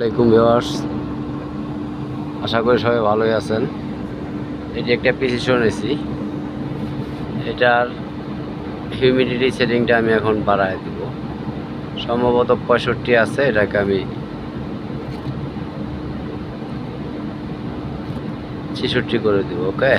আসসালামাইকুম ভিউয়ার্স, আশা করি সবাই ভালোই আছেন। এটি একটা প্রিসিশন এসি, এটার হিউমিডিটি সেটিংটা আমি এখন বাড়ায় দেব। সম্ভবত 65 আছে, এটাকে আমি 66 করে দেব। ওকে,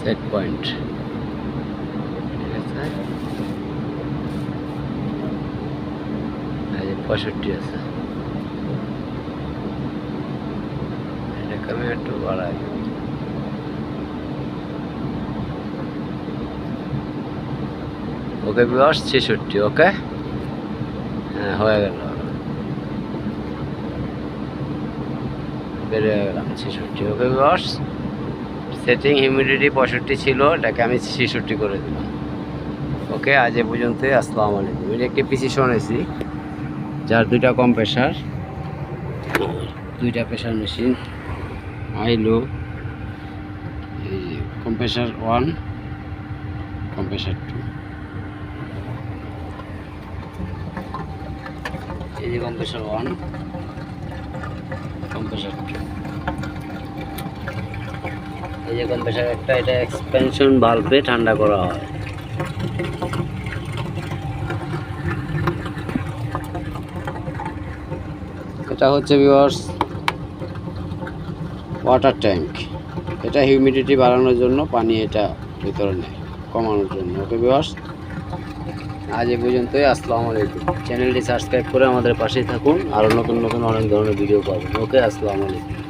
সেট পয়েন্ট। ঠিক আছে, এই যে 65 আছে, এটাকে আমি একটু বাড়াই দেব। Okay viewers, 66। ওকে, হ্যাঁ হয়ে গেল, বেড়ে গেলাম 66। ওকে ভিউয়ার্স, সেটিং হিউমিডিটি 65 ছিল, এটাকে আমি 66 করে দিলাম। ওকে, আজ এ পর্যন্তই। আসসালামু আলাইকুম। এটা একটি প্রিসিশন এসি, যার দুইটা pressure machine, high low, compressor 1, compressor 2। এই যে কম্প্রেসার 1, কম্প্রেসার 2। এই যে কম্প্রেসার একটা, এটা এক্সপেনশন ভালভে ঠান্ডা করা হয়। এটা হচ্ছে ভিউয়ার্স ওয়াটার ট্যাঙ্ক। এটা হিউমিডিটি বাড়ানোর জন্য পানি এটা ভিতরে নেয়, কমানোর জন্য। ওকে ভিউয়ার্স, আজ এ পর্যন্তই। আসসালামু আলাইকুম। চ্যানেলটি সাবস্ক্রাইব করে আমাদের পাশেই থাকুন, আরও নতুন নতুন অনেক ধরনের ভিডিও পাবেন। ওকে, আসসালামু আলাইকুম।